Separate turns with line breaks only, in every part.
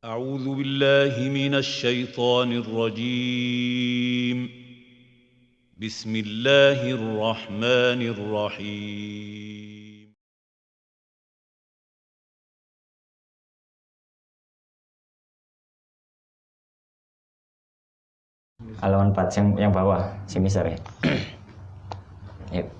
أعوذ بالله من الشيطان الرجيم. بسم الله الرحمن الرحيم.
Halaman 4 yang bawah, semisal ya. Yuk.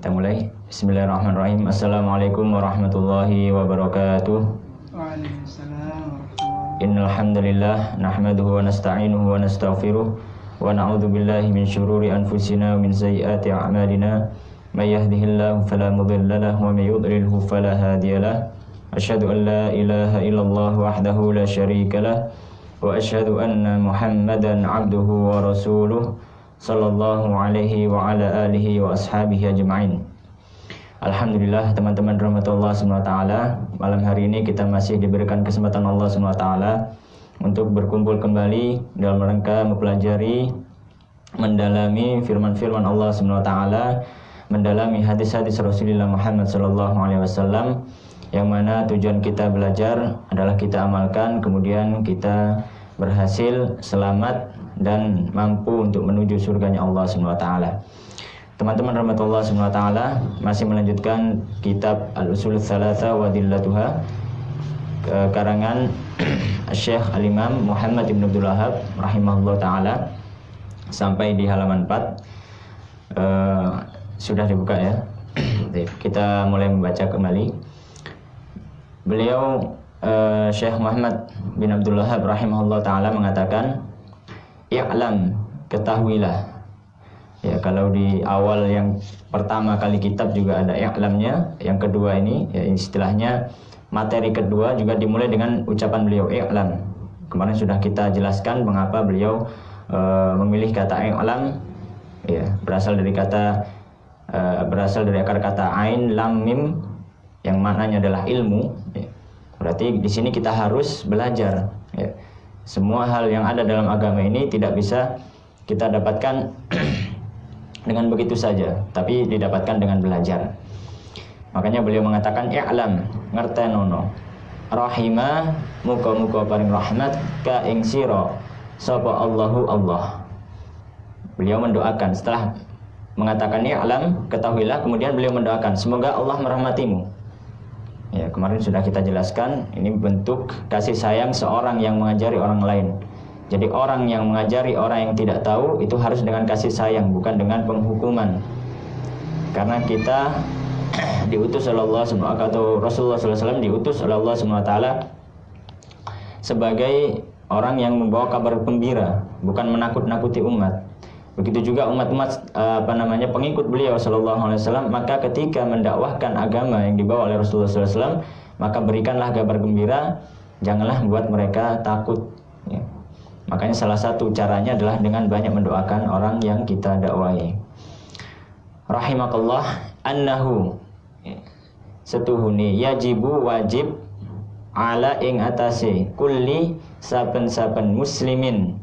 Kita mulai. Bismillahirrahmanirrahim. Assalamualaikum warahmatullahi wabarakatuh.
Waalaikumsalam warahmatullahi.
Innal hamdalillah nahmaduhu wa nasta'inuhu wa nastaghfiruh wa na'udzu billahi min syururi anfusina wa min sayyiati a'malina. May yahdihillahu fala mudilla lahu wa may yudlilhu fala hadiyalah. Asyhadu an la ilaha illallah wahdahu la syarika lah wa asyhadu anna Muhammadan abduhu wa rasuluh sallallahu alaihi wa ala alihi wa ashabihi ajma'in. Alhamdulillah teman-teman rahmatullah SWT, malam hari ini kita masih diberikan kesempatan Allah SWT untuk berkumpul kembali dalam rangka mempelajari, mendalami firman-firman Allah SWT, mendalami hadis-hadis Rasulullah Muhammad SAW, yang mana tujuan kita belajar adalah kita amalkan, kemudian kita berhasil, selamat, dan mampu untuk menuju surganya Allah SWT. Teman-teman rahmatullah SWT, masih melanjutkan kitab Al-Usul Tsalatsa wa Dillatuha karangan Syekh Al-Imam Muhammad Ibn Abdul Wahhab rahimahullah ta'ala, sampai di halaman 4. Sudah dibuka ya. Kita mulai membaca kembali. Beliau Syekh Muhammad bin Abdul Wahhab rahimahullah ta'ala mengatakan, i'lam, ketahuilah. Ya, kalau di awal yang pertama kali kitab juga ada i'lamnya, yang kedua ini ya, istilahnya materi kedua juga dimulai dengan ucapan beliau i'lam. Kemarin sudah kita jelaskan mengapa beliau memilih kata i'lam, ya, berasal dari akar kata ain lam mim yang maknanya adalah ilmu, ya. Berarti di sini kita harus belajar, ya. Semua hal yang ada dalam agama ini tidak bisa kita dapatkan dengan begitu saja, tapi didapatkan dengan belajar. Makanya beliau mengatakan i'lam, ngertenono, rahimah, muka-muka paring rahmat ka ing sira sapa Allahu Allah. Beliau mendoakan setelah mengatakan i'lam, ketahuilah, kemudian beliau mendoakan semoga Allah merahmatimu. Ya, kemarin sudah kita jelaskan, ini bentuk kasih sayang seorang yang mengajari orang lain. Jadi orang yang mengajari orang yang tidak tahu itu harus dengan kasih sayang, bukan dengan penghukuman. Karena kita diutus oleh Allah SWT, atau Rasulullah SAW diutus oleh Allah SWT sebagai orang yang membawa kabar gembira, bukan menakut-nakuti umat. Begitu juga umat-umat pengikut beliau SAW, maka ketika mendakwahkan agama yang dibawa oleh Rasulullah SAW, maka berikanlah kabar gembira, janganlah membuat mereka takut, ya. Makanya salah satu caranya adalah dengan banyak mendoakan orang yang kita dakwai. Rahimakallah annahu, setuhuni yajibu wajib ala ing atase kulli saben-saben muslimin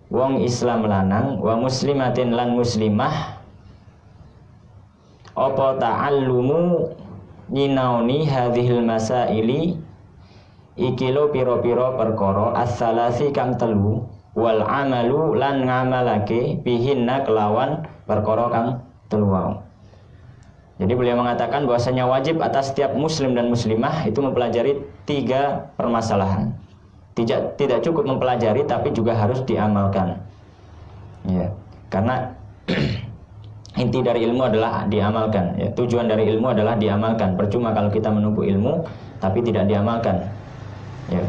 wong Islam lanang wa muslimatin lan muslimah apa ta'allumu nyinauni hadhil masaili iki lo piro-piro perkara as-salasi kang telu wal amalu lan ngamalake bihinna kelawan perkara kang telu wau. Jadi beliau mengatakan bahwasanya wajib atas setiap muslim dan muslimah itu mempelajari 3 permasalahan. Tidak cukup mempelajari, tapi juga harus diamalkan. Ya, karena inti dari ilmu adalah diamalkan. Ya, tujuan dari ilmu adalah diamalkan. Percuma kalau kita menumpuk ilmu tapi tidak diamalkan. Ya,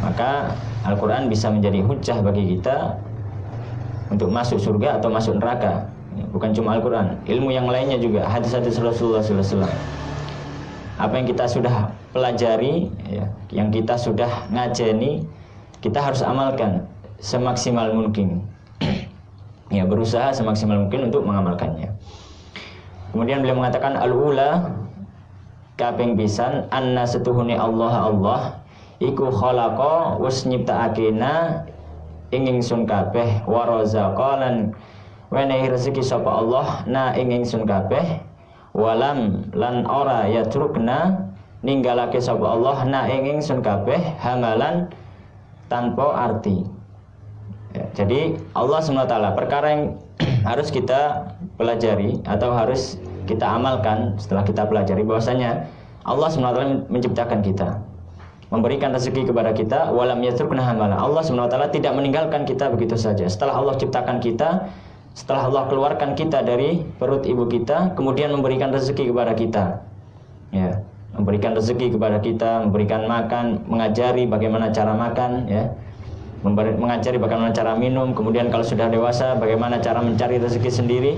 maka Al-Quran bisa menjadi hujjah bagi kita untuk masuk surga atau masuk neraka. Ya, bukan cuma Al-Quran, ilmu yang lainnya juga, hadis-hadis Rasulullah SAW. Apa yang kita sudah pelajari, ya, yang kita sudah ngajeni, kita harus amalkan semaksimal mungkin. Ya, berusaha semaksimal mungkin untuk mengamalkannya. Kemudian beliau mengatakan al-ula kaping pisan anna setuhuni Allah iku khalaqa wis nyiptakakena ing ingsun kabeh wa razaqa lan wenehi rezeki sapa Allah na ing ingsun kabeh walam lan ora yatrukna ninggalake sapa Allah na ing ingsun kabeh hamalan tanpa arti. Ya, jadi Allah SWT perkara yang harus kita pelajari atau harus kita amalkan setelah kita pelajari bahwasanya Allah SWT menciptakan kita, memberikan rezeki kepada kita, walam yatrukna hamala. Allah SWT tidak meninggalkan kita begitu saja. Setelah Allah ciptakan kita, setelah Allah keluarkan kita dari perut ibu kita, kemudian memberikan rezeki kepada kita. Ya, memberikan rezeki kepada kita, memberikan makan, mengajari bagaimana cara makan, ya. Mengajari bagaimana cara minum, kemudian kalau sudah dewasa bagaimana cara mencari rezeki sendiri.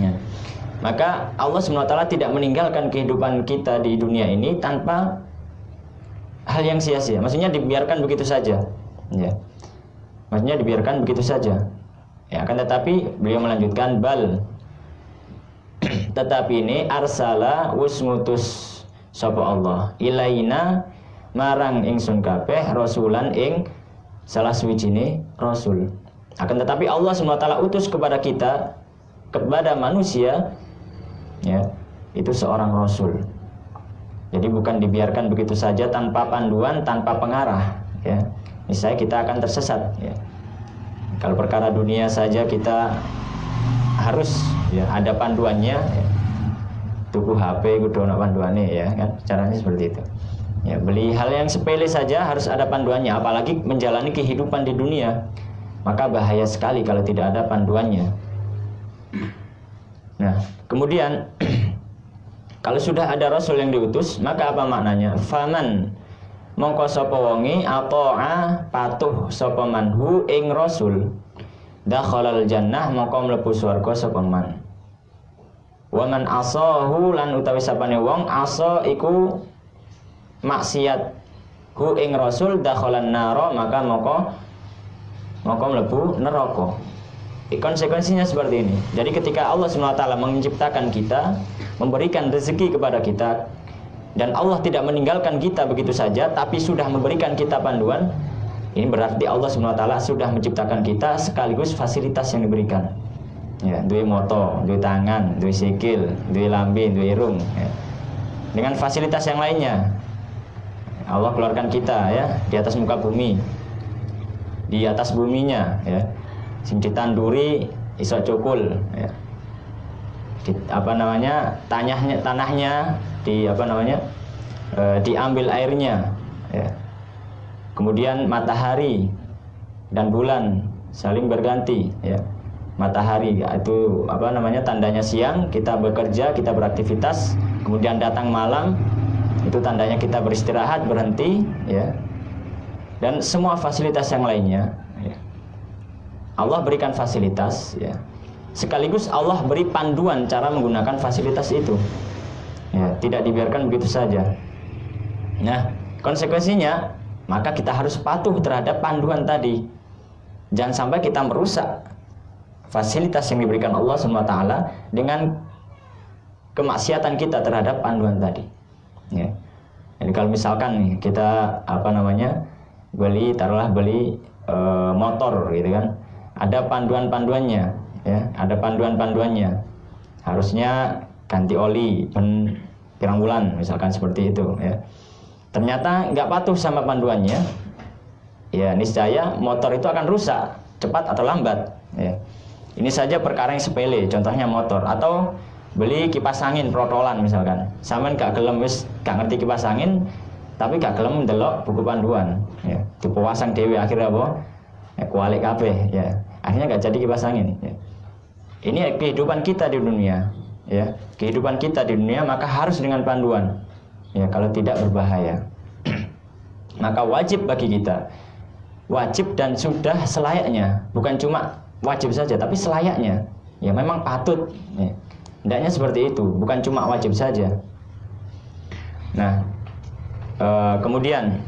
Ya. Maka Allah SWT tidak meninggalkan kehidupan kita di dunia ini tanpa hal yang sia-sia. Maksudnya dibiarkan begitu saja. Ya. Maksudnya dibiarkan begitu saja. Ya, akan tetapi beliau melanjutkan bal. Tetapi ini arsala wusmutus sapa Allah ilaina marang ingsun kabeh rasulan ing salah suwijine rasul. Akan tetapi Allah SWT utus kepada kita, kepada manusia, ya, itu seorang rasul. Jadi bukan dibiarkan begitu saja tanpa panduan, tanpa pengarah, ya. Misalnya kita akan tersesat, ya. Kalau perkara dunia saja kita harus, ya, ada panduannya, ya. Tuku HP kudu ana panduannya, ya kan, caranya seperti itu. Ya, beli hal yang sepele saja harus ada panduannya, apalagi menjalani kehidupan di dunia. Maka bahaya sekali kalau tidak ada panduannya. Nah, kemudian kalau sudah ada rasul yang diutus, maka apa maknanya? Faman mongko sapa wonge ata'a patuh sapa manhu ing rasul dakhalal jannah mongko mlebu swarga sapa man. Wa man asahu lan utawi sapane wong asa iku maksiat hu ing rasul dakhalan nara maka moko mlebu neraka. Konsekuensinya seperti ini. Jadi ketika Allah SWT menciptakan kita, memberikan rezeki kepada kita, dan Allah tidak meninggalkan kita begitu saja, tapi sudah memberikan kita panduan, ini berarti Allah SWT sudah menciptakan kita sekaligus fasilitas yang diberikan. Ya, duwe moto, duwe tangan, duwe sikil, duwe lambe, duwe irung, ya. Dengan fasilitas yang lainnya. Allah keluarkan kita, ya, di atas muka bumi, di atas buminya, ya, sing ditanduri iso cukul, ya. Tanahnya diambil airnya, ya. Kemudian matahari dan bulan saling berganti, ya. Matahari itu tandanya siang, kita bekerja, kita beraktivitas, kemudian datang malam, itu tandanya kita beristirahat, berhenti, ya. Dan semua fasilitas yang lainnya, ya. Allah berikan fasilitas, ya. Sekaligus Allah beri panduan cara menggunakan fasilitas itu, ya, tidak dibiarkan begitu saja. Nah, konsekuensinya maka kita harus patuh terhadap panduan tadi. Jangan sampai kita merusak fasilitas yang diberikan Allah SWT dengan kemaksiatan kita terhadap panduan tadi. Ya. Jadi kalau misalkan nih kita beli motor gitu kan, ada panduannya, ya, ada panduannya. Harusnya ganti oli pirang bulan, misalkan seperti itu, ya. Ternyata nggak patuh sama panduannya, ya niscaya motor itu akan rusak cepat atau lambat, ya. Ini saja perkara yang sepele, contohnya motor. Atau beli kipas angin protolan misalkan, sampean gak gelem wis gak ngerti kipas angin, tapi gak gelem ndelok buku panduan, ya, dipasang dhewe akhirnya apa? Ya, kualik kabeh, ya. Akhirnya gak jadi kipas angin, ya. Ini kehidupan kita di dunia, ya. Kehidupan kita di dunia maka harus dengan panduan, ya, kalau tidak berbahaya. Maka wajib bagi kita, wajib dan sudah selayaknya, bukan cuma wajib saja tapi selayaknya, ya, memang patut, ya. Hendaknya seperti itu, bukan cuma wajib saja. Nah, kemudian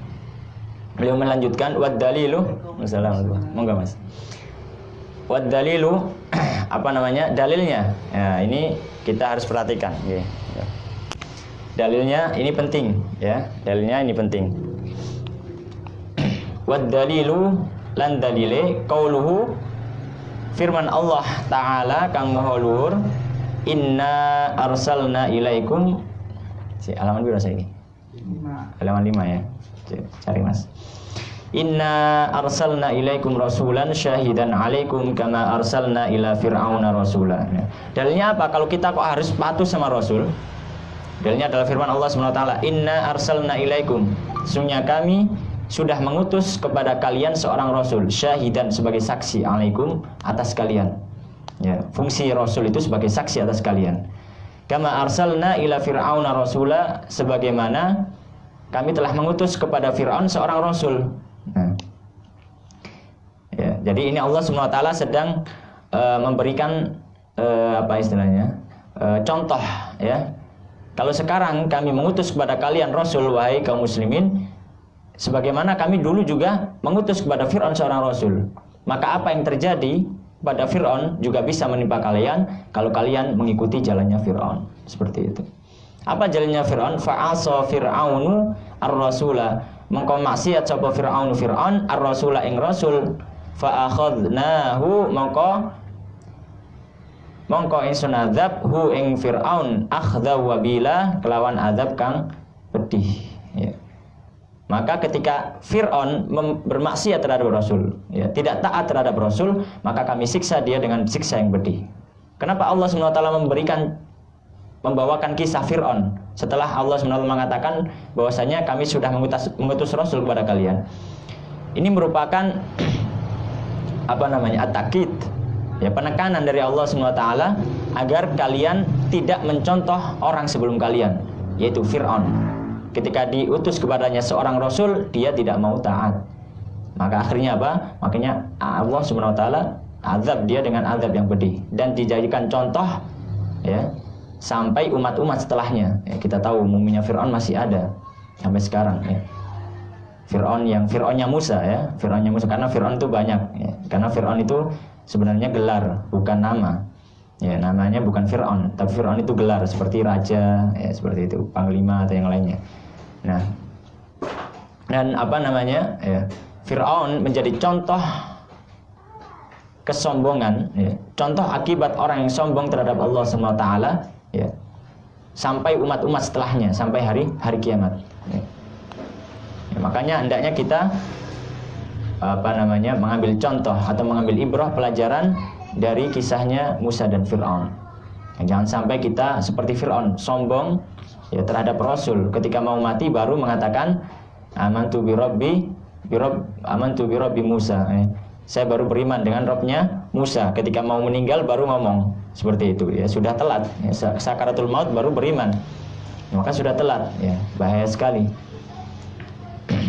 beliau melanjutkan wad dalilu, monggo Mas. Wad dalilu dalilnya. Ya, ini kita harus perhatikan, ya. Dalilnya ini penting, ya. Dalilnya ini penting. Wad dalilu lan dalile qauluhu, firman Allah Ta'ala kang maha luhur, inna arsalna ilaikum Halaman berapa ini?
5.
Halaman 5 ya. Cari Mas. Inna arsalna ilaikum rasulan syahidan alaikum kama arsalna ila fir'auna rasula. Dalilnya apa? Kalau kita kok harus patuh sama Rasul? Dalilnya adalah firman Allah SWT, Inna arsalna ilaikum, sesungguhnya kami sudah mengutus kepada kalian seorang Rasul, syahidan sebagai saksi alaikum atas kalian. Ya, fungsi Rasul itu sebagai saksi atas kalian. Kama arsalna ila fir'auna rasula, sebagaimana kami telah mengutus kepada Fir'aun seorang Rasul. Nah, ya, jadi ini Allah SWT sedang memberikan apa istilahnya contoh ya. Kalau sekarang kami mengutus kepada kalian Rasul, wahai kaum muslimin, sebagaimana kami dulu juga mengutus kepada Fir'aun seorang Rasul, maka apa yang terjadi pada Fir'aun juga bisa menimpa kalian kalau kalian mengikuti jalannya Fir'aun. Seperti itu. Apa jalannya Fir'aun? Fa'asa Fir'aunu ar-rasula, mengko maksiat sapa Fir'aun ar-rasula ing rasul, fa'akhadnahu mongko ingsun azab hu ing Fir'aun akhdha wabila, kelawan azab kang pedih ya. Maka ketika Fir'aun bermaksiat terhadap Rasul ya, tidak taat terhadap Rasul, maka kami siksa dia dengan siksa yang pedih. Kenapa Allah SWT membawakan kisah Fir'aun setelah Allah SWT mengatakan bahwasanya kami sudah mengutus Rasul kepada kalian? Ini merupakan apa namanya, at-takkid ya, penekanan dari Allah SWT agar kalian tidak mencontoh orang sebelum kalian, yaitu Fir'aun. Ketika diutus kepadanya seorang Rasul, dia tidak mau taat, maka akhirnya apa? Makanya Allah SWT azab dia dengan azab yang pedih dan dijadikan contoh ya sampai umat-umat setelahnya ya. Kita tahu muminya Fir'aun masih ada sampai sekarang ya. Fir'aunnya Musa ya, Fir'aunnya Musa, karena Fir'aun itu banyak ya. Karena Fir'aun itu sebenarnya gelar, bukan nama ya, namanya bukan Fir'aun, tapi Fir'aun itu gelar seperti raja ya, seperti itu, panglima atau yang lainnya. Nah, dan apa namanya ya, Fir'aun menjadi contoh kesombongan ya, contoh akibat orang yang sombong terhadap Allah SWT ya, sampai umat-umat setelahnya, sampai hari kiamat ya. Ya, makanya hendaknya kita apa namanya mengambil contoh atau mengambil ibrah pelajaran dari kisahnya Musa dan Fir'aun ya, jangan sampai kita seperti Fir'aun sombong ya terhadap Rasul, ketika mau mati baru mengatakan amantu bi rabbi Musa ya. Saya baru beriman dengan Rabbnya Musa. Ketika mau meninggal baru ngomong seperti itu ya, sudah telat ya, sakaratul maut baru beriman ya, maka sudah telat ya, bahaya sekali.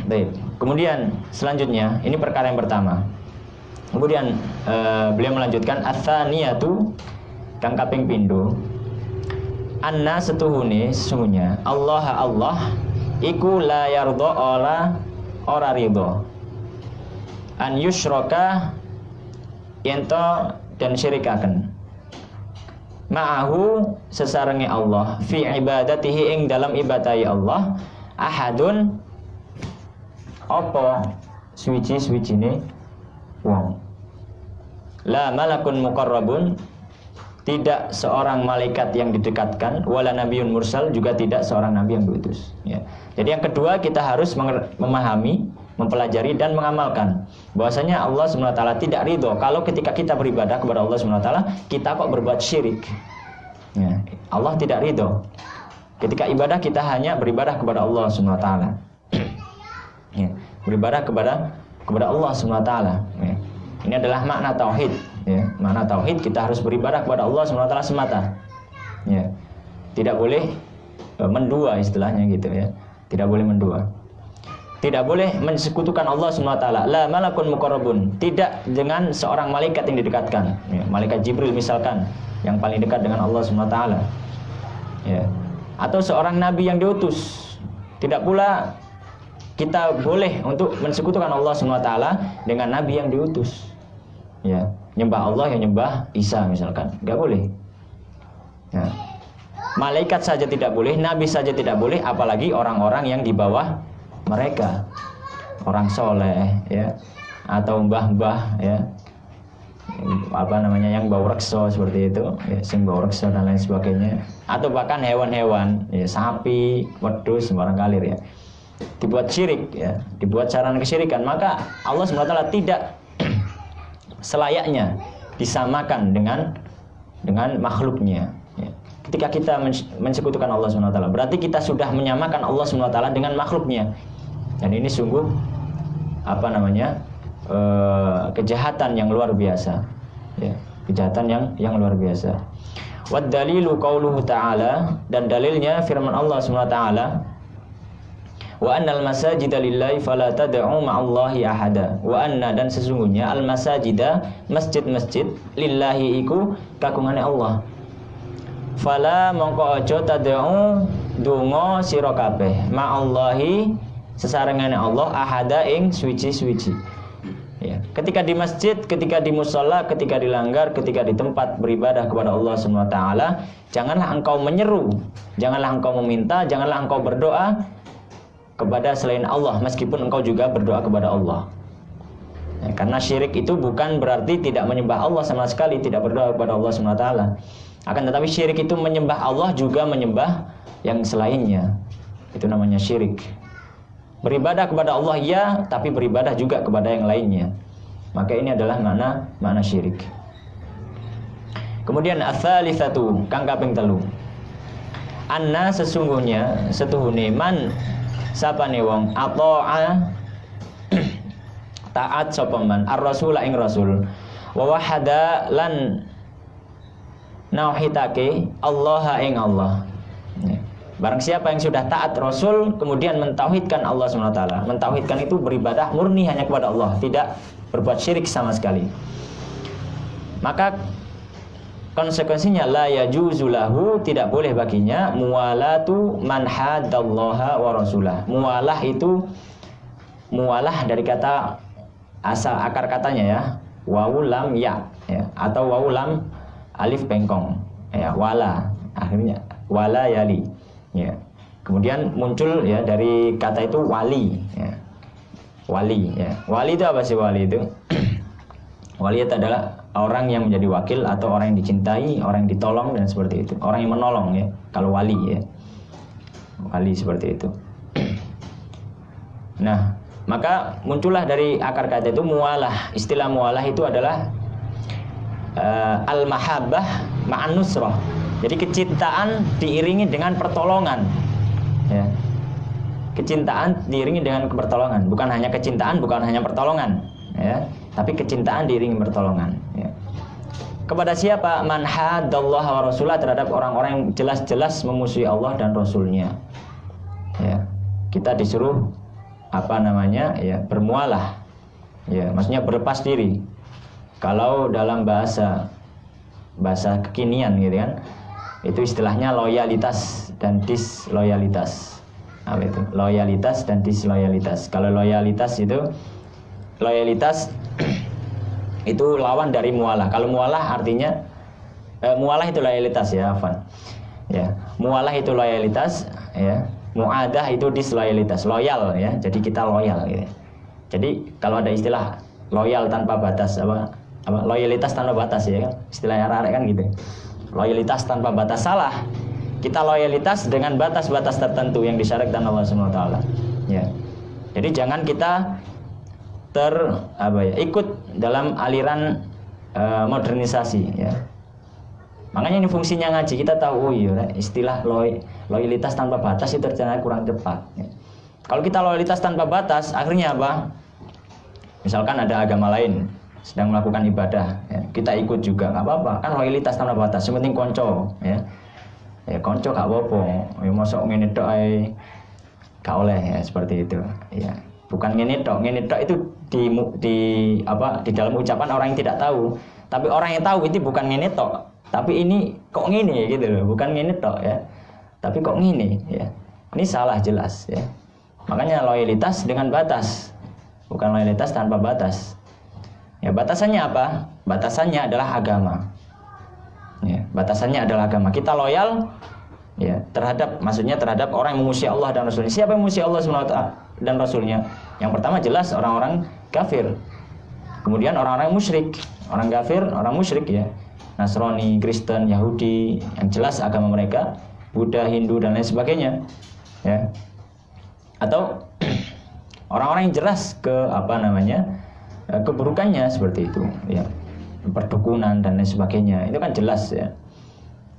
Baik. Kemudian selanjutnya, ini perkara yang pertama. Kemudian beliau melanjutkan ats-tsaniyatu kang kaping pindho, anna setuhune sesungguhnya Allah iku la yardha ora ridho an yusyraka yento dan syirikaken ma'ahu sesarengi Allah fi ibadatihi ing dalam ibadahi Allah ahadun apa suci-sucine wong, la malakun muqarrabun, tidak seorang malaikat yang didekatkan, wala nabiyyun mursal, juga tidak seorang nabi yang diutus ya. Jadi yang kedua, kita harus memahami, mempelajari dan mengamalkan bahwasanya Allah SWT tidak ridho kalau ketika kita beribadah kepada Allah SWT kita kok berbuat syirik ya. Allah tidak ridho ketika ibadah kita hanya beribadah kepada Allah SWT ya, beribadah kepada Allah SWT ya. Ini adalah makna tauhid ya. Makna tauhid, kita harus beribadah kepada Allah SWT semata ya. Tidak boleh mendua istilahnya gitu ya. Tidak boleh mendua, tidak boleh mensekutukan Allah SWT. La malakun muqarrabun, tidak dengan seorang malaikat yang didekatkan ya. Malaikat Jibril misalkan yang paling dekat dengan Allah SWT ya. Atau seorang nabi yang diutus. Tidak pula kita boleh untuk mensekutukan Allah SWT dengan nabi yang diutus ya. Nyembah Allah yang nyembah Isa misalkan, nggak boleh ya. Malaikat saja tidak boleh, nabi saja tidak boleh, apalagi orang-orang yang di bawah mereka, orang soleh ya, atau mbah-mbah ya, yang bau reksa seperti itu, ya, sing bau reksa dan lain sebagainya, atau bahkan hewan-hewan, ya, sapi, wedhus, barangkali ya, dibuat syirik, ya, dibuat sarana kesyirikan, maka Allah SWT tidak selayaknya disamakan dengan makhluknya. Ya. Ketika kita mensekutukan Allah SWT, berarti kita sudah menyamakan Allah SWT dengan makhluknya, dan ini sungguh kejahatan yang luar biasa, ya, kejahatan yang luar biasa. Wad dalilu qauluhu ta'ala, dan dalilnya firman Allah SWT, wa annal masajida lillahi fala tad'u ma'allahi ahada. Wa anna, dan sesungguhnya al masajida, masjid-masjid, lillahi iku kagungane Allah. Fala mongko aja tad'u donga sira kabeh ma'allahi sesarengane Allah ahada ing suci-suci. Ya. Ketika di masjid, ketika di mushola, ketika dilanggar, ketika di tempat beribadah kepada Allah SWT, janganlah engkau menyeru, janganlah engkau meminta, janganlah engkau berdoa kepada selain Allah, meskipun engkau juga berdoa kepada Allah. Ya, karena syirik itu bukan berarti tidak menyembah Allah sama sekali, tidak berdoa kepada Allah SWT. Akan tetapi syirik itu menyembah Allah juga menyembah yang selainnya. Itu namanya syirik. Beribadah kepada Allah ya, tapi beribadah juga kepada yang lainnya. Maka ini adalah makna syirik. Kemudian ats-tsalitsatu kang kaping 3. Anna sesungguhnya setuhune man sapane wong ata'a taat sapa man ar-rasul ing rasul wa wahada lan nauhidake Allah ing Allah. Ya. Barang siapa yang sudah taat Rasul kemudian mentauhidkan Allah SWT. Mentauhidkan itu beribadah murni hanya kepada Allah, tidak berbuat syirik sama sekali. Maka konsekuensinya la yajuzu lahu, tidak boleh baginya muwalatu man haddallaha wa rasulah. Muwalah itu muwalah dari kata asal akar katanya ya, wawu lam ya, atau wawu lam alif bengkong. Ya, wala. Akhirnya wala yali. Ya. Kemudian muncul ya dari kata itu wali, ya. Wali, ya. Wali itu apa sih wali itu? Wali itu adalah orang yang menjadi wakil atau orang yang dicintai, orang yang ditolong dan seperti itu. Orang yang menolong ya. Kalau wali ya. Wali seperti itu. Nah, maka muncullah dari akar kata itu muwalah. Istilah muwalah itu adalah al-mahabbah ma'an nusrah. Jadi kecintaan diiringi dengan pertolongan, ya. Kecintaan diiringi dengan pertolongan, bukan hanya kecintaan, bukan hanya pertolongan, ya. Tapi kecintaan diiringi pertolongan. Ya. Kepada siapa? Man haddallaha wa rasulah, terhadap orang-orang yang jelas-jelas memusuhi Allah dan Rasulnya. Ya. Kita disuruh ya, bermualah, ya. Maksudnya berlepas diri. Kalau dalam bahasa kekinian gitu kan, itu istilahnya loyalitas dan disloyalitas. Apa itu? Loyalitas dan disloyalitas. Kalau loyalitas itu itu lawan dari mualah. Kalau mualah artinya mualah itu loyalitas ya, afwan. Ya, mualah itu loyalitas, ya. Muadah itu disloyalitas, loyal ya. Jadi kita loyal gitu. Jadi kalau ada istilah loyal tanpa batas apa loyalitas tanpa batas ya kan, istilah arek kan gitu. Loyalitas tanpa batas salah. Kita loyalitas dengan batas-batas tertentu yang disyaratkan Allah SWT. Ya. Jadi jangan kita ikut dalam aliran modernisasi ya. Makanya ini fungsinya ngaji, kita tahu istilah loyalitas tanpa batas itu ternyata kurang tepat ya. Kalau kita loyalitas tanpa batas akhirnya apa? Misalkan ada agama lain sedang melakukan ibadah ya, kita ikut juga nggak apa-apa, kan loyalitas tanpa batas, yang penting konco ya konco gak apa-apa ya, mosok ngene tok ae gak oleh ya, seperti itu ya. Bukan ngene tok itu di dalam ucapan orang yang tidak tahu, tapi orang yang tahu itu bukan ngene tok, tapi ini kok ngene gitu loh, bukan ngene tok ya, tapi kok ngene ya, ini salah jelas ya. Makanya loyalitas dengan batas, bukan loyalitas tanpa batas. Ya, batasannya apa? Batasannya adalah agama. Ya, batasannya adalah agama. Kita loyal ya terhadap orang yang memusuhi Allah dan Rasulnya. Siapa yang memusuhi Allah SWT dan Rasulnya? Yang pertama jelas orang-orang kafir. Kemudian orang-orang musyrik, orang kafir, orang musyrik ya, Nasrani, Kristen, Yahudi, yang jelas agama mereka, Buddha, Hindu dan lain sebagainya, ya. Atau orang-orang yang jelas keburukannya seperti itu, ya, perdukunan dan lain sebagainya, itu kan jelas ya.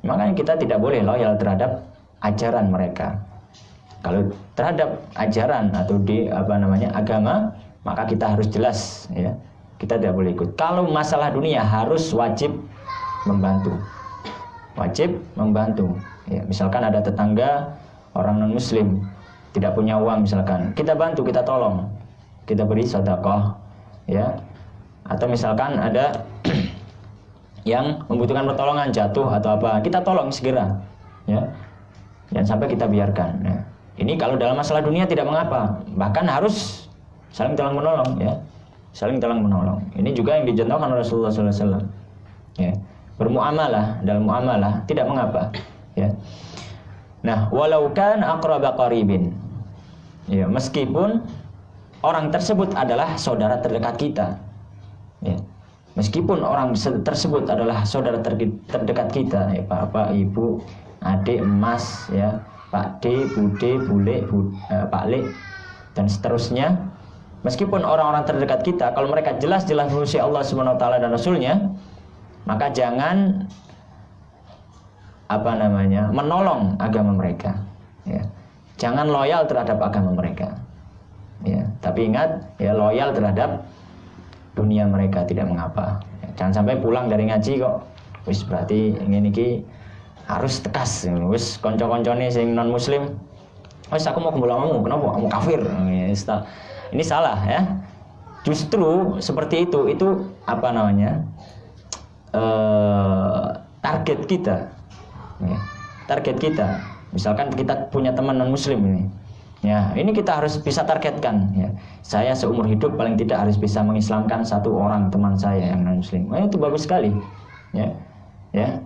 Makanya kita tidak boleh loyal terhadap ajaran mereka. Kalau terhadap ajaran atau agama, maka kita harus jelas ya. Kita tidak boleh ikut. Kalau masalah dunia harus wajib membantu. Wajib membantu. Ya, misalkan ada tetangga orang non muslim tidak punya uang misalkan, kita bantu, kita tolong. Kita beri sedekah ya. Atau misalkan ada yang membutuhkan pertolongan, jatuh atau apa, kita tolong segera ya. Jangan sampai kita biarkan ya. Ini kalau dalam masalah dunia tidak mengapa, bahkan harus saling tolong menolong ya. Saling tolong menolong. Ini juga yang dicontohkan oleh Rasulullah SAW. Ya. Bermuamalah, dalam muamalah tidak mengapa. Ya. Nah, walau kan aqraba qaribin. Ya, meskipun orang tersebut adalah saudara terdekat kita. Ya. Meskipun orang tersebut adalah saudara terdekat kita, ya, bapak, ibu, adik, emas, ya, Pak D, Bude, Bule, Pak Le, dan seterusnya. Meskipun orang-orang terdekat kita, kalau mereka jelas-jelas mengusir Allah SWT dan Rasulnya, maka jangan menolong agama mereka. Ya. Jangan loyal terhadap agama mereka. Ya. Tapi ingat, ya, loyal terhadap dunia mereka tidak mengapa. Ya. Jangan sampai pulang dari ngaji kok, wis berarti ini harus tegas. Wis konco-koncone sing non Muslim, wis aku mau kumpul kamu, kenapa kamu kafir? Ini salah ya. Justru seperti itu target kita. Ya, target kita. Misalkan kita punya teman non muslim ini. Ya, ini kita harus bisa targetkan ya. Saya seumur hidup paling tidak harus bisa mengislamkan satu orang teman saya yang non muslim. Itu bagus sekali. Ya. Ya.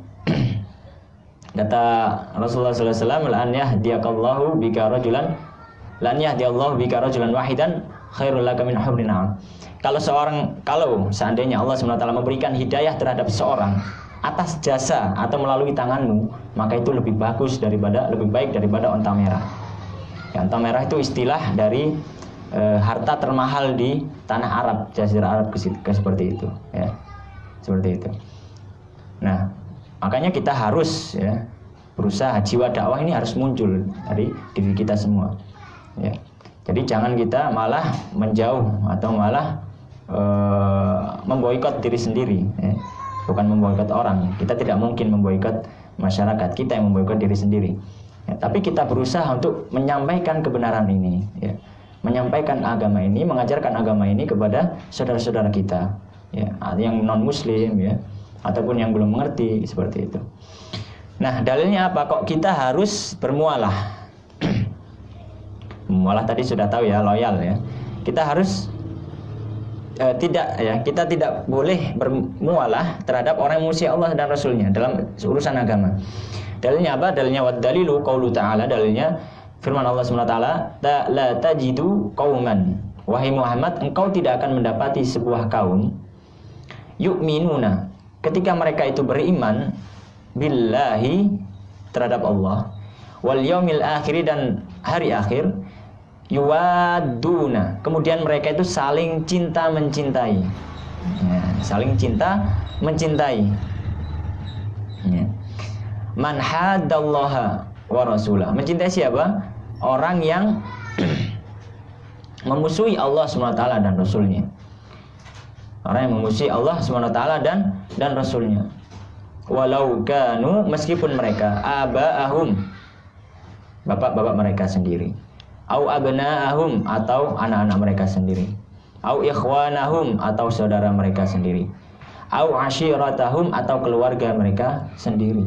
Kata Rasulullah sallallahu alaihi wasallam, "Lan yahdiyallahu bika rajulan wahidan khairul laka min humrin na'am." Kalau seandainya Allah SWT memberikan hidayah terhadap seorang atas jasa atau melalui tanganmu, maka itu lebih baik daripada onta merah. Ya, onta merah itu istilah dari harta termahal di tanah Arab, Jazirah Arab seperti itu, ya. Seperti itu. Nah, makanya kita harus ya berusaha, jiwa dakwah ini harus muncul dari diri kita semua. Ya. Jadi jangan kita malah menjauh atau malah memboikot diri sendiri. Ya. Bukan memboikot orang. Kita tidak mungkin memboikot masyarakat, kita yang memboikot diri sendiri. Ya. Tapi kita berusaha untuk menyampaikan kebenaran ini. Ya. Menyampaikan agama ini, mengajarkan agama ini kepada saudara-saudara kita. Ya. Yang non muslim ya. Ataupun yang belum mengerti seperti itu. Nah, dalilnya apa? Kok kita harus bermualah? Mualah tadi sudah tahu ya, loyal ya. Kita harus kita tidak boleh bermualah terhadap orang yang mengusir Allah dan Rasulnya dalam urusan agama. Dalilnya apa? Dalilnya wad dalilu qaulu ta'ala, dalilnya firman Allah SWT, la tajidu qauman, wahai Muhammad, engkau tidak akan mendapati sebuah kaum yu'minuna, ketika mereka itu beriman billahi terhadap Allah, wal yaumil akhir dan hari akhir, yuwaduna, kemudian mereka itu saling cinta mencintai, ya, saling cinta mencintai, ya. Man haddallaha wa rasulah, mencintai siapa? Orang yang memusuhi Allah SWT dan Rasulnya. Orang yang memusuhi Allah SWT dan Rasulnya. Walau kanu, meskipun mereka aba'ahum, bapak-bapak mereka sendiri, au abna'ahum, atau anak-anak mereka sendiri, au ikhwanahum, atau saudara mereka sendiri, au ashiratahum, atau keluarga mereka sendiri.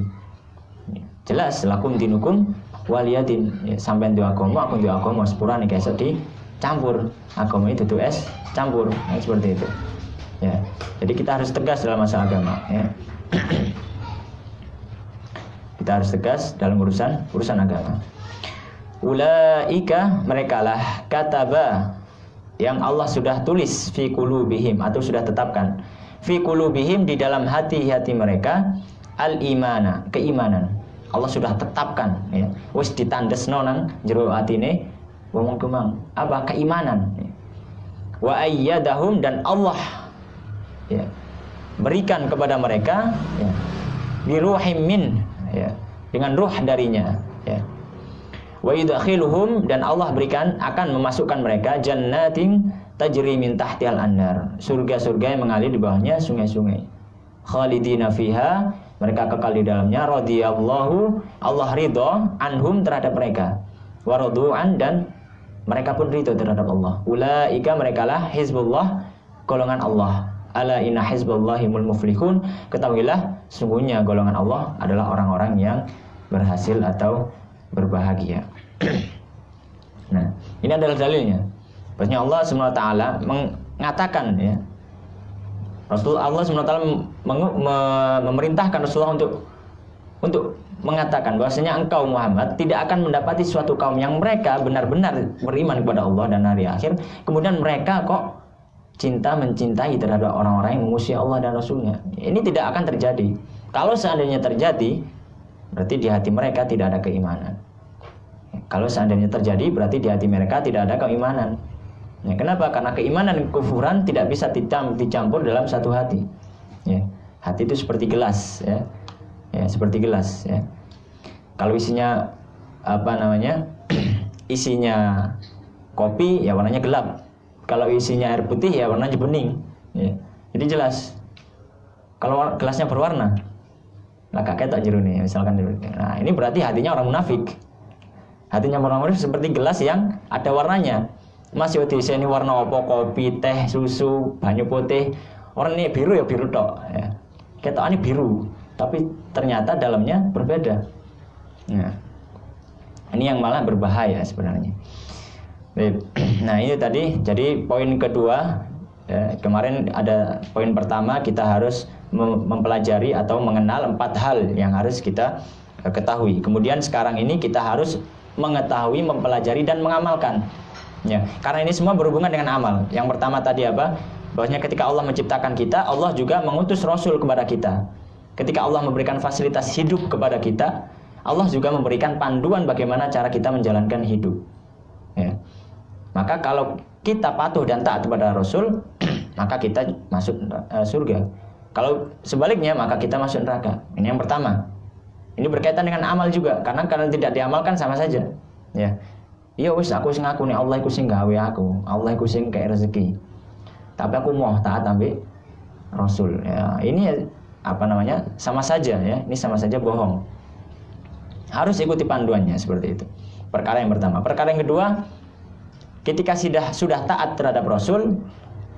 Jelas, lakum dinukum waliyadin, ya, sampai di agama, aku di agama sepurane kayak dicampur. Agama itu tuh campur, ya, seperti itu. Ya, jadi kita harus tegas dalam masalah agama. Ya. Kita harus tegas dalam urusan agama. Ulaika, merekalah kataba yang Allah sudah tulis fi qulubihim atau sudah tetapkan fi qulubihim di dalam hati-hati mereka al-imana, keimanan. Allah sudah tetapkan ya. Wis ditandesno nang jero atine wong kemang apa keimanan. Wa ayyadahum dan Allah ya berikan kepada mereka ya bi ruhim min ya dengan ruh darinya ya. Wa yudkhiluhum dan Allah berikan akan memasukkan mereka jannatin tajri min tahtihal anhar, surga-surga yang mengalir di bawahnya sungai-sungai. Khalidina fiha, mereka kekal di dalamnya. Radhiyallahu, Allah ridha anhum terhadap mereka. Wa radu'an dan mereka pun ridha terhadap Allah. Ulaika merekalah hizbullah, golongan Allah. Ala inna hizballahimul muflihun, ketahuilah sungguhnya golongan Allah adalah orang-orang yang berhasil atau berbahagia. Nah, ini adalah dalilnya. Bahwasanya Allah SWT mengatakan ya, Allah SWT memerintahkan Rasulullah untuk mengatakan bahwasanya engkau Muhammad tidak akan mendapati suatu kaum yang mereka benar-benar beriman kepada Allah dan hari akhir, kemudian mereka kok mencintai terhadap orang-orang yang memusuhi Allah dan Rasulnya. Ini tidak akan terjadi. Kalau seandainya terjadi, berarti di hati mereka tidak ada keimanan. Kalau seandainya terjadi, berarti di hati mereka tidak ada keimanan. Ya, kenapa? Karena keimanan dan kekufuran tidak bisa dicampur dalam satu hati. Ya, hati itu seperti gelas, ya, seperti gelas. Ya. Kalau isinya isinya kopi, ya warnanya gelap. Kalau isinya air putih, ya warnanya bening. Ya. Jadi jelas. Kalau gelasnya berwarna, nah kakek tak jeru nih, misalkan. Nah ini berarti hatinya orang munafik. Hatinya orang munafik seperti gelas yang ada warnanya. Mas yo ini warna apa? Kopi, teh, susu, banyu putih. Orang ini biru ya biru tok. Ya. Ketokane biru, tapi ternyata dalamnya berbeda. Nah, ini yang malah berbahaya sebenarnya. Nah ini tadi. Jadi poin kedua. Ya, kemarin ada poin pertama, kita harus mempelajari atau mengenal 4 hal yang harus kita ketahui. Kemudian sekarang ini kita harus mengetahui, mempelajari dan mengamalkan. Ya, karena ini semua berhubungan dengan amal. Yang pertama tadi apa? Bahwasanya ketika Allah menciptakan kita, Allah juga mengutus Rasul kepada kita. Ketika Allah memberikan fasilitas hidup kepada kita, Allah juga memberikan panduan bagaimana cara kita menjalankan hidup. Ya. Maka kalau kita patuh dan taat kepada Rasul, maka kita masuk surga. Kalau sebaliknya, maka kita masuk neraka. Ini yang pertama. Ini berkaitan dengan amal juga, karena tidak diamalkan sama saja. Ya, iya wis aku sing ngaku nih Allah iku sing gawe aku, Allah iku sing kei rezeki. Tapi aku mau taat ambil Rasul. Ya, ini sama saja ya. Ini sama saja bohong. Harus ikuti panduannya seperti itu. Perkara yang pertama. Perkara yang kedua, ketika sudah taat terhadap Rasul,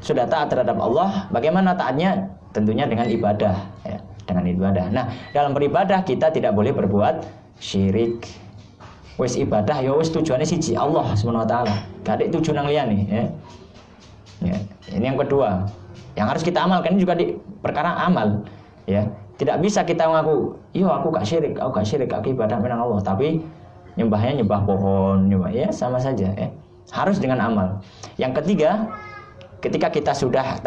sudah taat terhadap Allah, bagaimana taatnya? Tentunya dengan ibadah, ya, dengan ibadah. Nah, dalam beribadah kita tidak boleh berbuat syirik. Wis ibadah ya wis tujuannya siji Allah Subhanahu wa taala. Gak ada tujuan yang liyane, ya. Ya, ini yang kedua. Yang harus kita amalkan ini juga di perkara amal, ya. Tidak bisa kita mengaku, "Yo aku gak syirik, aku ibadah menang Allah," tapi nyembahnya nyembah pohon, ya sama saja, ya. Harus dengan amal. Yang ketiga, ketika kita sudah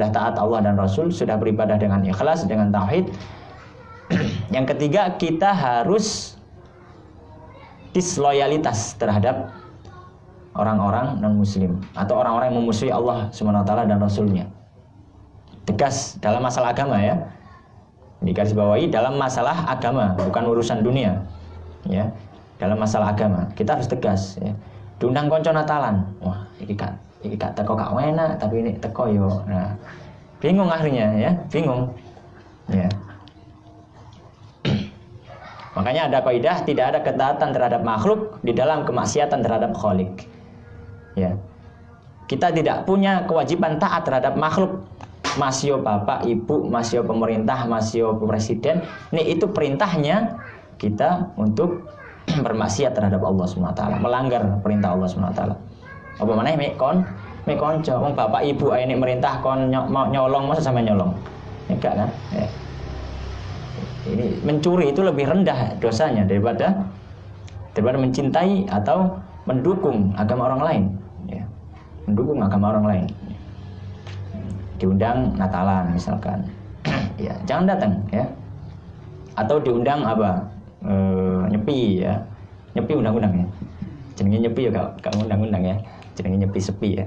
taat Allah dan Rasul, sudah beribadah dengan ikhlas, dengan tauhid. Yang ketiga, kita harus disloyalitas terhadap orang-orang non-muslim atau orang-orang yang memusuhi Allah SWT dan Rasulnya. Tegas dalam masalah agama, ya. Digarisbawahi dalam masalah agama, bukan urusan dunia. Ya, dalam masalah agama kita harus tegas, ya. Diundang konco Natalan, wah iki gak teko gak enak, tapi ini teko yo. Nah, bingung akhirnya, ya, bingung. Ya. Makanya ada kaidah, tidak ada ketaatan terhadap makhluk di dalam kemaksiatan terhadap Khalik. Ya. Kita tidak punya kewajiban taat terhadap makhluk. Masio bapak, ibu, masio pemerintah, masio presiden. Ini itu perintahnya kita untuk bermaksiat terhadap Allah SWT, melanggar perintah Allah SWT. Apa maneh mek konco, wong bapak ibu ae nek merintah kon nyolong, masa sampe nyolong? Enggak kan? Ya. Ini mencuri itu lebih rendah dosanya daripada mencintai atau mendukung agama orang lain, ya. mendukung agama orang lain. Diundang Natalan misalkan, ya jangan datang ya. Atau diundang apa nyepi ya, nyepi undang-undang ya. Jenenge nyepi ya gak undang-undang ya. Jenenge nyepi sepi ya.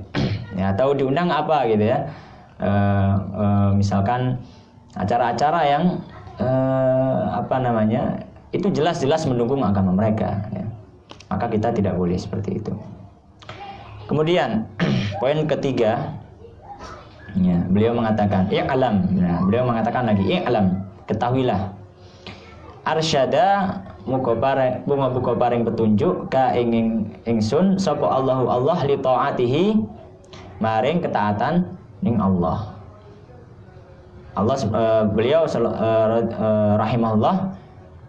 Ya atau diundang apa gitu ya. Misalkan acara-acara yang apa namanya itu jelas-jelas mendukung agama mereka ya. Maka kita tidak boleh seperti itu. Kemudian poin ketiga ya, beliau mengatakan i'lam. Nah, beliau mengatakan lagi i'lam, ketahuilah. Arsyada muga paring petunjuk ka ingsun sapa Allahu Allah li taatihi maring ketaatan ning Allah. Allah beliau rahimahullah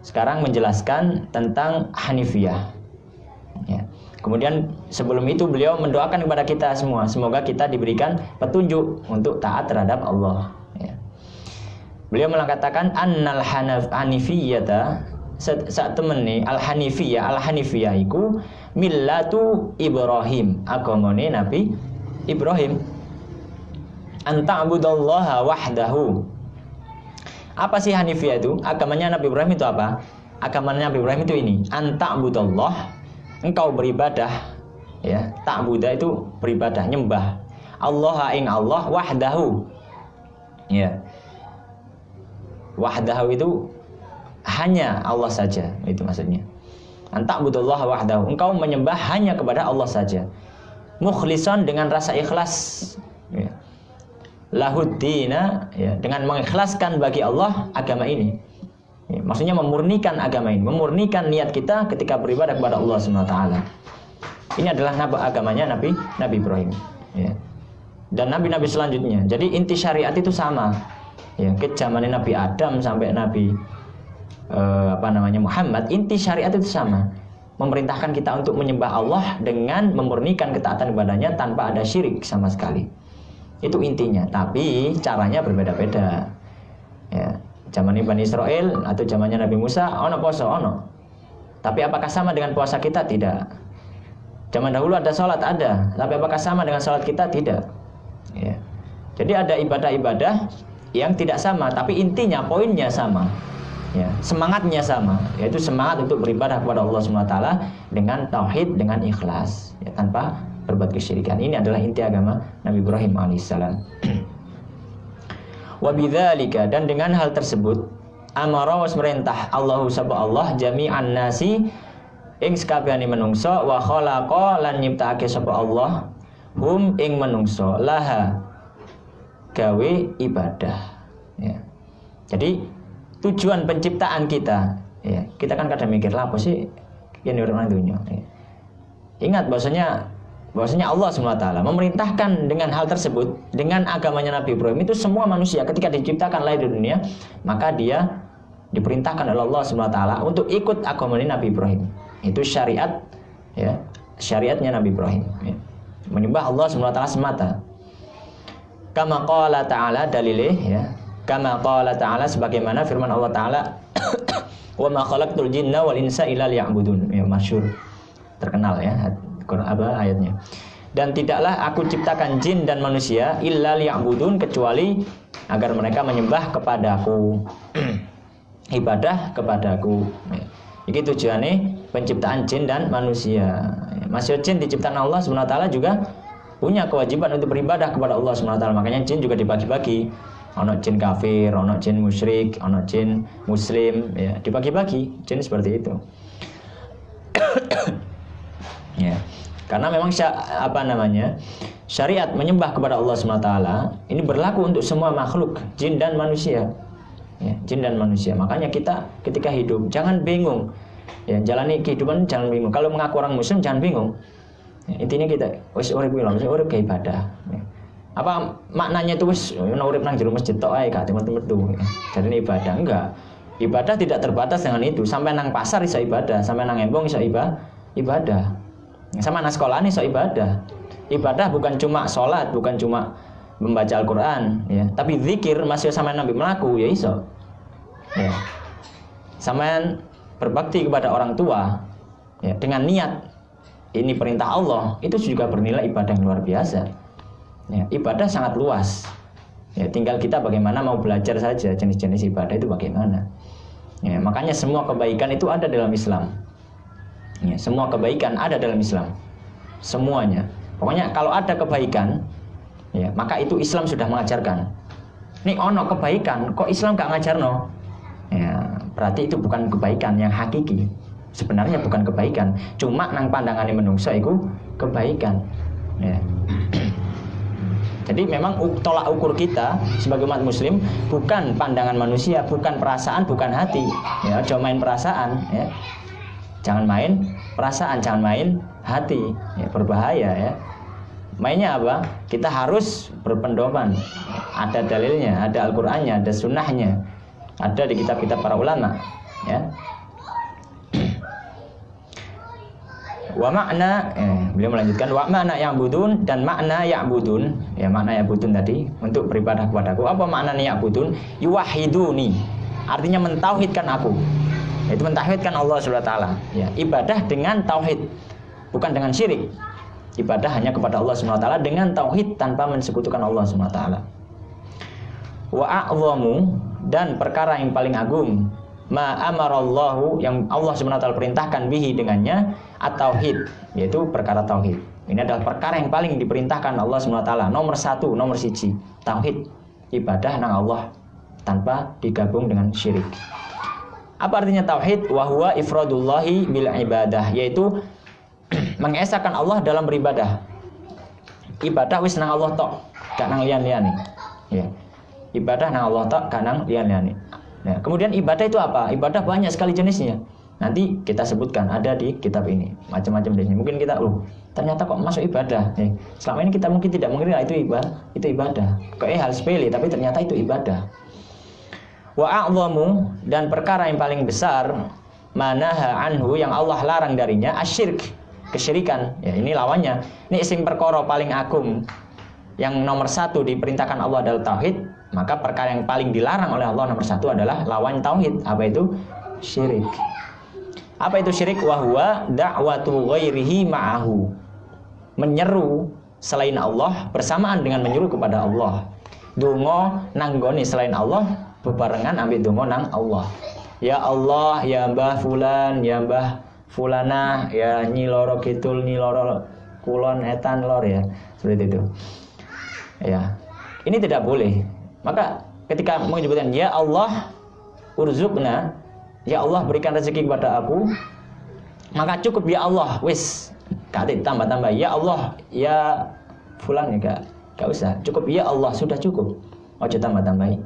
sekarang menjelaskan tentang Hanifiyah. Ya. Kemudian sebelum itu beliau mendoakan kepada kita semua, semoga kita diberikan petunjuk untuk taat terhadap Allah. Ya. Beliau mengatakan annal hanifiyata saat temene al hanifiyah iku millatu Ibrahim, agamane Nabi Ibrahim. Anta'budallaha wahdahu. Apa sih hanifiyah itu? Agamanya Nabi Ibrahim itu apa? Agamanya Nabi Ibrahim itu ini, anta'budallah, engkau beribadah ya, ta'budah itu beribadah, nyembah Allah ing Allah wahdahu ya. Wahdahu itu hanya Allah saja, itu maksudnya. Anta'budallah wahdahu, engkau menyembah hanya kepada Allah saja. Mukhlisan, dengan rasa ikhlas ya. Lahuddina ya, dengan mengikhlaskan bagi Allah agama ini. Ya, maksudnya memurnikan agama ini, memurnikan niat kita ketika beribadah kepada Allah SWT. Ini adalah agamanya Nabi Ibrahim. Ya. Dan nabi-nabi selanjutnya. Jadi inti syariat itu sama. Ya, ke zaman Nabi Adam sampai Nabi Muhammad, inti syariat itu sama. Memerintahkan kita untuk menyembah Allah dengan memurnikan ketaatan ibadahnya tanpa ada syirik sama sekali. Itu intinya. Tapi caranya berbeda-beda. Ya. Zaman Bani Israel atau zamannya Nabi Musa, ono poso, ono. Tapi apakah sama dengan puasa kita? Tidak. Zaman dahulu ada sholat, ada. Tapi apakah sama dengan sholat kita? Tidak. Ya. Jadi ada ibadah-ibadah yang tidak sama, tapi intinya, poinnya sama. Ya. Semangatnya sama, yaitu semangat untuk beribadah kepada Allah SWT dengan tauhid, dengan ikhlas, ya, tanpa berbuat kesyirikan. Ini adalah inti agama Nabi Ibrahim alaihissalam. Wabidzalika, dan dengan hal tersebut amara was merintah Allahu sapa Allah jami'an nasi ing sakabehane menungso wa khalaqa lan nyiptakake sapa Allah hum ing menungso laha gawe ibadah ya. Jadi tujuan penciptaan kita ya, kita kan kadang mikir lah apa sih yen urip nang donya ya. Ingat bahwasanya Allah SWT memerintahkan dengan hal tersebut, dengan agamanya Nabi Ibrahim itu semua manusia ketika diciptakan lahir di dunia, maka dia diperintahkan oleh Allah SWT untuk ikut agamanya Nabi Ibrahim. Itu syariat ya, syariatnya Nabi Ibrahim ya. Menyembah Allah SWT semata. Kama qala ta'ala dalilih ya. Kama qala ta'ala sebagaimana firman Allah Ta'ala wa ma khalaqtul jinna wal insa illa liya'budun ya, masyhur terkenal ya ayatnya. Dan tidaklah aku ciptakan jin dan manusia illa liya'budun, kecuali agar mereka menyembah kepadaku. Ibadah kepadaku. Ini tujuannya penciptaan jin dan manusia. Manusia jin diciptakan Allah SWT juga punya kewajiban untuk beribadah kepada Allah SWT. Makanya jin juga dibagi-bagi. Ono jin kafir, ono jin musyrik, ono jin muslim ya, dibagi-bagi jin seperti itu. Ya. Karena memang syariat menyembah kepada Allah SWT ini berlaku untuk semua makhluk, jin dan manusia ya, jin dan manusia. Makanya kita ketika hidup jangan bingung ya, jalani kehidupan jangan bingung. Kalau mengaku orang muslim jangan bingung ya, intinya kita wis urip ke ibadah ya. Apa maknanya itu wis urip nang jero masjid tok ae gak temen-temen ya. Jadi ini ibadah enggak. Ibadah tidak terbatas dengan itu. Sampai nang pasar iso ibadah, sampai nang embong iso ibadah. Sama anak sekolah ini so ibadah. Ibadah bukan cuma sholat, bukan cuma membaca Al-Quran ya. Tapi zikir masih sama Nabi melaku ya iso ya. Sama berbakti kepada orang tua ya, dengan niat ini perintah Allah, itu juga bernilai ibadah yang luar biasa. Ya, ibadah sangat luas. Ya, tinggal kita bagaimana mau belajar saja jenis-jenis ibadah itu bagaimana. Ya, makanya semua kebaikan itu ada dalam Islam. Ya, semua kebaikan ada dalam Islam. Semuanya. Pokoknya kalau ada kebaikan, ya, maka itu Islam sudah mengajarkan. Nih ono kebaikan, kok Islam gak ngajarno? Ya, berarti itu bukan kebaikan yang hakiki. Sebenarnya bukan kebaikan, cuma nang pandangannya menungso itu kebaikan. Ya. Jadi memang tolak ukur kita sebagai umat muslim bukan pandangan manusia, bukan perasaan, bukan hati. Ya, jangan main perasaan, ya. Jangan main perasaan, jangan main hati. Ya, berbahaya ya. Mainnya apa? Kita harus berpendoman. Ada dalilnya, ada Al-Qur'annya, ada sunnahnya. Ada di kitab-kitab para ulama, ya. Wa makna, beliau melanjutkan wa makna ya'budun dan makna ya'budun. Ya, makna ya'budun tadi untuk beribadah kepadaku. Apa maknanya ya'budun? Yuwahhiduni. Artinya mentauhidkan aku. Itu mentauhidkan Allah Subhanahu wa taala. Ya, ibadah dengan tauhid, bukan dengan syirik. Ibadah hanya kepada Allah Subhanahu wa taala dengan tauhid tanpa mensekutukan Allah Subhanahu wa taala. Wa a'zamu, dan perkara yang paling agung, ma amarallahu, yang Allah Subhanahu wa taala perintahkan bihi dengannya, at-tauhid, yaitu perkara tauhid. Ini adalah perkara yang paling diperintahkan Allah Subhanahu wa taala, nomor 1, nomor 1, tauhid, ibadah nang Allah tanpa digabung dengan syirik. Apa artinya tauhid? Wa huwa ifradullahi bil ibadah, yaitu mengesahkan Allah dalam beribadah. Ibadah wis nang Allah tok, gak nang liyan-liyane. Ya. Ibadah nang Allah tok, gak nang liyan-liyane. Nah, kemudian ibadah itu apa? Ibadah banyak sekali jenisnya. Nanti kita sebutkan, ada di kitab ini, macam-macam jenisnya. Mungkin kita, ternyata kok masuk ibadah. Selama ini kita mungkin tidak mengira itu ibadah. Kok hal sepele, tapi ternyata itu ibadah. Wa a'zamu, dan perkara yang paling besar, manaha anhu, yang Allah larang darinya, asyirk, kesyirikan. Ya, ini lawannya. Ini sing perkara paling agung. Yang nomor 1 diperintahkan Allah adalah tauhid, maka perkara yang paling dilarang oleh Allah nomor 1 adalah lawan tauhid. Apa itu? Syirik. Apa itu syirik? Wa huwa da'watu ghairihi ma'ahu, menyeru selain Allah bersamaan dengan menyeru kepada Allah. Donga nanggone selain Allah bebarengan ambil donga nang Allah. Ya Allah, ya Mbah Fulan, ya Mbah Fulana, ya Nyi Loro Kidul, Nyi Loro Kulon Etan Lor, ya. Seperti itu. Ya. Ini tidak boleh. Maka ketika menyebutkan ya Allah urzukna, ya Allah berikan rezeki kepada aku, maka cukup ya Allah, wis, gak ditambah-tambah. Ya Allah, ya Fulan, ya gak usah. Cukup ya Allah, sudah cukup. Ojo tambah-tambahi.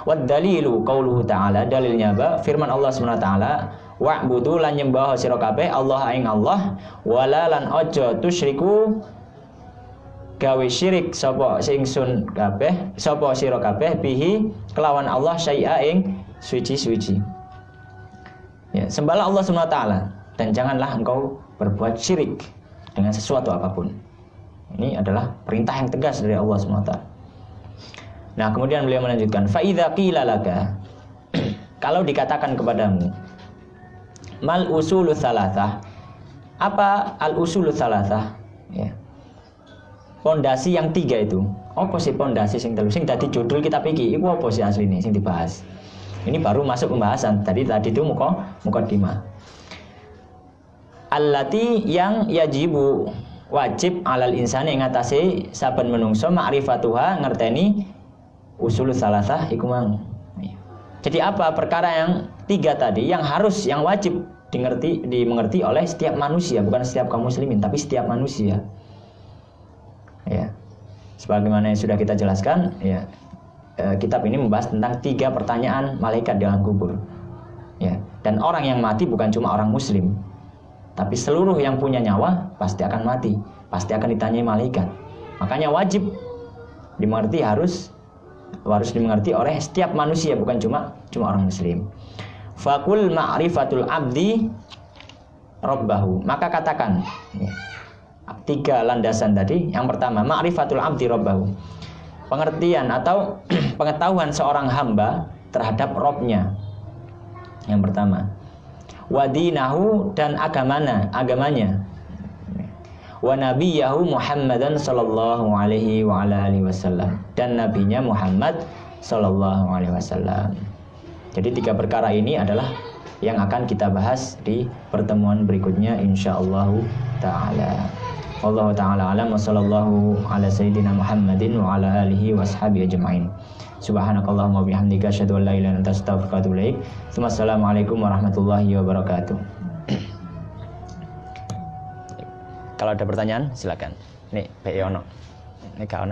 Wad dalilu qauluhu ta'ala, dalilnya apa? Firman Allah Subhanahu wa taala, wa'budu lan nyembah sira kabeh Allah ing Allah, wala lan ojo tusyriku gawe syirik sapa singsun kabeh, sapa sira kabeh bihi kelawan Allah syai'a ing suci-suci. Ya, sembahlah Allah Subhanahu wa taala dan janganlah engkau berbuat syirik dengan sesuatu apapun. Ini adalah perintah yang tegas dari Allah Subhanahu wa taala. Nah, kemudian beliau melanjutkan, fa idza qila laka, kalau dikatakan kepadamu, mal usulul tsalatsah, apa al usulul tsalatsah? Ya. Pondasi yang 3 itu. Apa sih pondasi sing telu sing dadi judul kitab iki? Iku apa sih asline sing dibahas? Ini baru masuk pembahasan. Tadi itu muqaddimah. Allati yang yajibu, wajib alal insani ing atase saben menungso ma'rifatuha, ngerteni usul salasah iku mang. Jadi apa perkara yang 3 tadi yang harus, yang wajib dimengerti oleh setiap manusia, bukan setiap kaum muslimin tapi setiap manusia. Ya. Sebagaimana yang sudah kita jelaskan, ya. Kitab ini membahas tentang 3 pertanyaan malaikat dalam kubur. Ya. Dan orang yang mati bukan cuma orang muslim, tapi seluruh yang punya nyawa pasti akan mati, pasti akan ditanyai malaikat. Makanya wajib dimengerti, harus dimengerti oleh setiap manusia, bukan cuma orang muslim. Fakul ma'rifatul abdi rabbahu, maka katakan, ya, 3 landasan tadi. Yang pertama, ma'rifatul abdi rabbahu, pengertian atau pengetahuan seorang hamba terhadap Robnya. Yang pertama, wadinahu, dan agamanya. wa nabiyahu Muhammadan sallallahu alaihi wa ala alihi wasallam, dan nabinya Muhammad sallallahu alaihi wasallam. Jadi 3 perkara ini adalah yang akan kita bahas di pertemuan berikutnya insyaallah taala. Wallahu taala alam wa sallallahu ala sayyidina Muhammadin wa ala alihi washabihi ajmain. Subhanakallahumma bihamdika asyhadu an la ilaha illa anta astaghfiruka wa atubu ilaik. Assalamualaikum warahmatullahi wabarakatuh. Kalau ada pertanyaan silakan. Nih, Pak Yono. Nih kau.